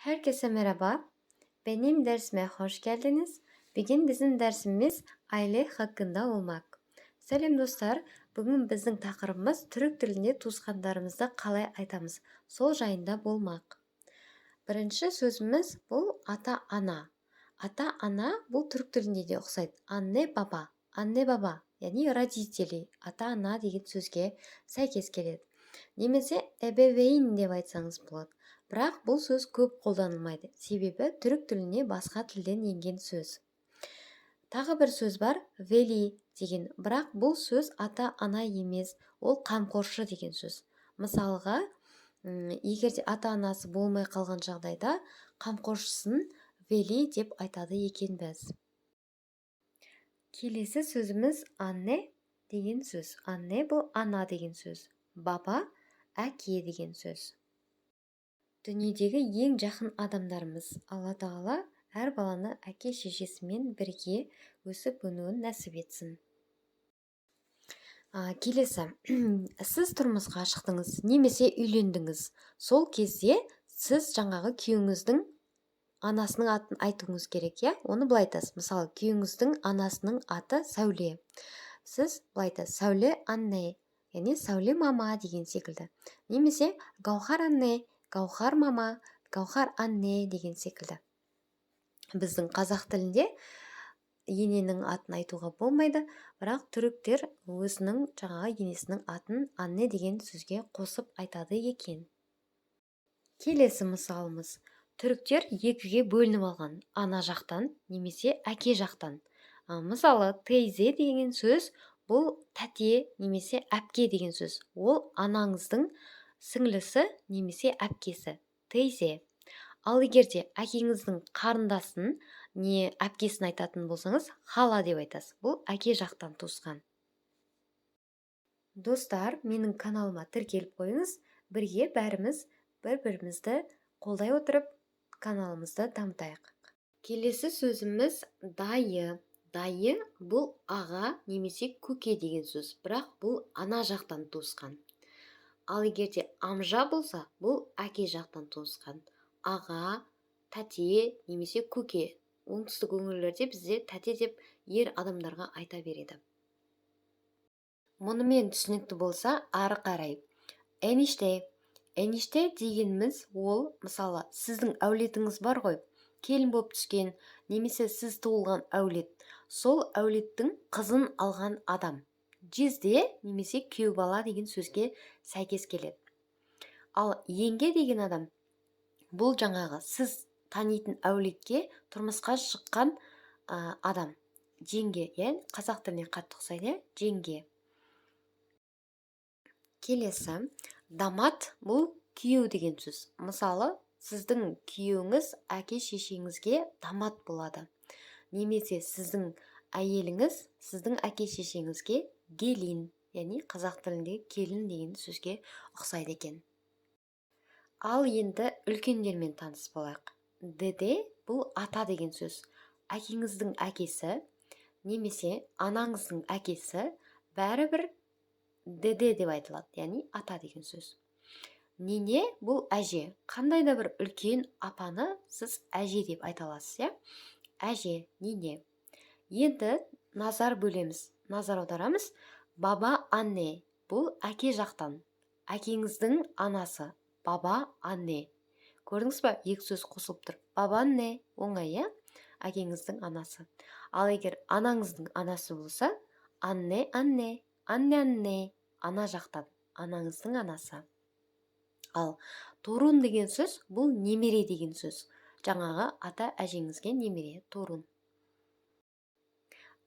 Herkese merhaba. Benim dersime hoş geldiniz. Bugün bizim dersimiz aile hakkında olmak. Selam dostlar. Bugün bizim taqырыбымыз түрік тілінде туысқандарымызды қалай айтамыз. Сол жайында болмақ. Бірінші сөзіміз бұл ата-ана. Ата-ана бұл түрік тілінде де ұқсайды. Анне-баба. Анне-баба, яғни родители. Ата-ана деген сөзге сәйкес келеді. Немесе эбевейн деп айтсаңыз болады. Бірақ бұл сөз көп қолданылмайды. Себебі түрік тіліне басқа тілден енген сөз. Тағы бір сөз бар, вели деген. Бірақ бұл сөз ата-ана емес, ол қамқоршы деген сөз. Мысалға, егер де ата-анасы болмай қалған жағдайда, қамқоршысын вели деп айтады екенбіз. Келесі сөзіміз анне деген сөз. Анне бұл ана деген сөз. Баба әке деген сөз. Дүниедегі ең жақын адамдарымыз. Алла тағала әр баланы әке-шешесімен бірге өсіп өнуін нәсіп етсін. Келесі, сіз тұрмысқа шықтыңыз, немесе үйлендіңіз. Сол кезде сіз жаңағы күйеуіңіздің анасының атын айтуыңыз керек, я? Оны былай айтасыз. Мысалы, күйеуіңіздің анасының аты Сәуле. Сіз былай айтасыз, Сәуле анне, яғни Сәуле мама деген секілді. Немесе Гаухар анне, Гаухар мама, Гаухар анне деген секілді. Біздің қазақ тілінде ененің атын айтуға болмайды, бірақ түріктер өзінің жаңағы енесінің атын анне деген сөзге қосып айтады екен. Келесі мысалымыз. Түріктер екіге бөлініп алған, ана жақтан немесе әке жақтан. Мысалы, тейзе деген сөз бұл тәте немесе әпке деген сөз. Ол анаңыздың сіңлісі немесе әпкесі, тейзе. Ал егер де әкеңіздің қарындасын не әпкесін айтатын болсаңыз, хала деп айтасыз. Бұл әке жақтан туысқан. Достар, менің каналыма тіркеліп қойыңыз. Бірге бәріміз бір-бірімізді қолдай отырып, каналымызды дамытайық. Келесі сөзіміз дайы. Дайы бұл аға немесе көке деген сөз, бірақ бұл ана жақтан туысқан. Ал егер де амжа болса, бұл әке жақтан туысқан. Аға, тәте немесе көке. Оңтүстік өңірлерде бізде тәте деп ер адамдарға айта береді. Мұнымен түсінікті болса, ары қарай. Эниште. Эниште дегеніміз ол, мысалы, сіздің әулетіңіз бар ғой, келін болып түскен, немесе сіз туылған әулет. Сол әулеттің қызын алған адам. Жезде немесе күйеу бала деген сөзге сәйкес келеді. Ал енге деген адам, бұл жаңағы сіз танитын әулетке тұрмысқа шыққан адам. Жеңге, қазақ тіліне қатты ұқсайды, жеңге. Келесі, дамат бұл күйеу деген сөз. Мысалы, сіздің күйеуіңіз әке-шешеңізге дамат болады. Немесе сіздің әйеліңіз сіздің әке-шешеңізге гелин, яғни қазақ тілінде келін деген сөзге ұқсайды екен. Ал енді үлкендермен таныс болайық. Деде бұл ата деген сөз. Әкеңіздің әкесі немесе анаңыздың әкесі бәрібір деде деп айтылады, яғни ата деген сөз. Нене бұл әже. Қандай да бір үлкен апаны сіз әже деп айта аласыз, я? Әже, нене. Енді назар бөлеміз, назар аударамыз. Баба анне, бұл әке жақтан. Әкеңіздің анасы, баба анне. Көрдіңіз ба, екі сөз қосылып тұр. Баба анне, оңай, я? Әкеңіздің анасы. Ал егер анаңыздың анасы болса, анне анне, анне анне, ана жақтан, анаңыздың анасы. Ал торун деген сөз, бұл немере деген сөз. Жаңағы ата әжеңізге немере, торун.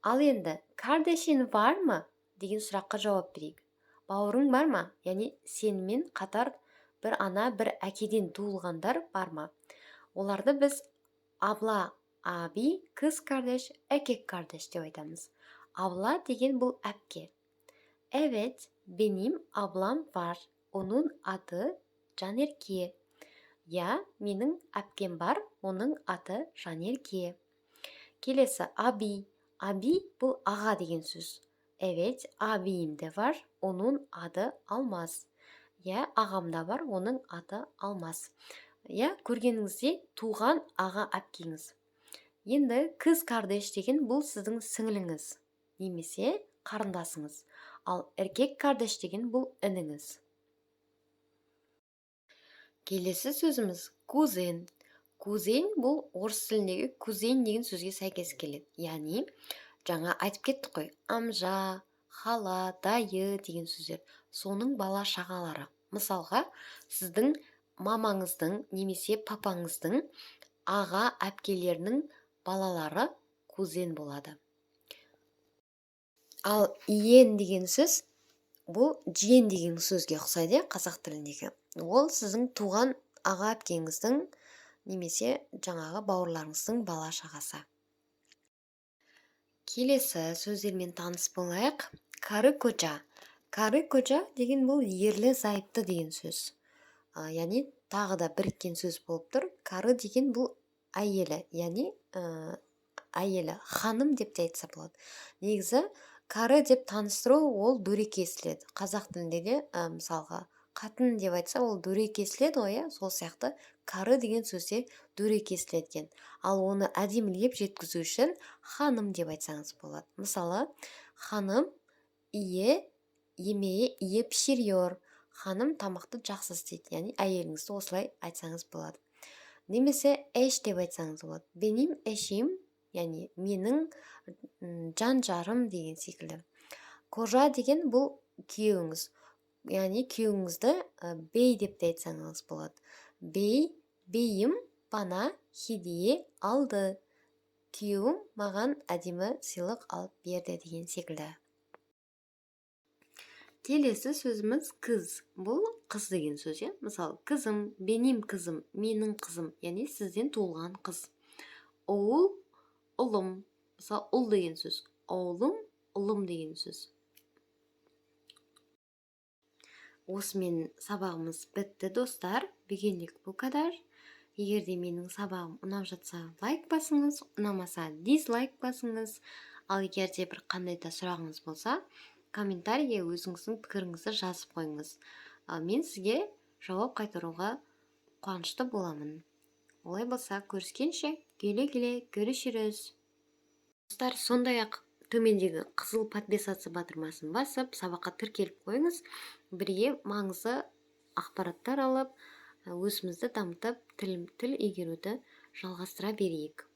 Ал енді, кардешин бар ма деген сұраққа жауап берейік. Бауырың бар ма? Яғни сенімен қатар бір ана, бір әкеден туылғандар бар ма? Оларды біз абла, аби, кыз кардеш, экек кардеш деп айтамыз. Абла деген бұл әпке. Evet, benim ablam var. Onun adı Canerke. Ya, менің әпкем бар, оның аты Жанерке. Келесі, аби. Аби бұл аға деген сөз. Evet, abim de var, onun adı Алмаз. Ya, ағамда бар, оның аты Алмаз. көргеніңіздей туған аға әпкеңіз. Енді кыз кардеш деген бұл сіздің сіңіліңіз немесе қарындасыңыз. Ал еркек кардеш деген бұл ініңіз. Келесі сөзіміз кузен. Кузен бұл орыс тіліндегі кузен деген сөзге сәйкес келеді. Яғни, жаңа айтып кеттік қой, амжа, хала, дайы деген сөздер. Соның бала шағалары. Мысалға, сіздің мамаңыздың немесе папаңыздың аға әпкелерінің балалары кузен болады. Ал иен деген сөз бұл жиен деген сөзге ұқсайды, қазақ тіліндегі. Ол сіздің туған аға әпкеңіздің немесе жаңағы бауырларыңыздың бала шағасы. Келесі сөздермен таныс болайық. Кары кожа. Кары кожа деген бұл ерлі зайыпты деген сөз. Яғни тағы да біріккен сөз болып тұр. Кары деген бұл әйелі, яғни әйелі, ханым деп те айтса болады. Негізі кары деп таныстыру ол дөрекі естіледі. Қазақ тілінде де мысалға қатын деп айтса ол дөрекі естіледі ғой, сол сияқты кары деген сөзде дөрекі естіледі екен. Ал оны әдемілеп жеткізу үшін ханым деп айтсаңыз болады. Мысалы, ханым yemeği iyi pişiriyor. Ханым тамақты жақсы істейді, яғни әйеліңізді осылай айтсаңыз болады. Немесе эш деп айтсаңыз болады. Benim eşim, яғни менің жан жарым деген секілді. Кожа деген бұл күйеуіңіз, яғни күйеуіңізді бей деп те айтсаңыз болады. Beyim bana hediye aldı. Күйеуім маған әдемі сыйлық алып берді деген секілді. Келесі сөзіміз кыз. Бұл қыз деген сөз, Мысалы, кызым, benim kızım, менің қызым, яғни сізден туылған қыз. Оғыл, ұлым. Мысалы, ұл деген сөз. Оғылым, ұлым деген сөз. Осымен сабағымыз бітті, достар. Бүгінлік бұл қадар. Егер де менің сабағым ұнап жатса, лайк басыңыз, ұнамаса дизлайк басыңыз. Ал егер де бір қандай да сұрағыңыз болса, комментарийге өзіңіздің пікіріңізді жазып қойыңыз. Мен сізге жауап қайтаруға қуанышты боламын. Олай болса, көріскенше, келе-келе көрішіріз. Достар, сондай-ақ төмендегі қызыл подписаться батырмасын басып, сабаққа тіркеліп қойыңыз. Бірге маңызды ақпараттар алып, өзімізді дамытып, тіл игеруді жалғастыра берейік.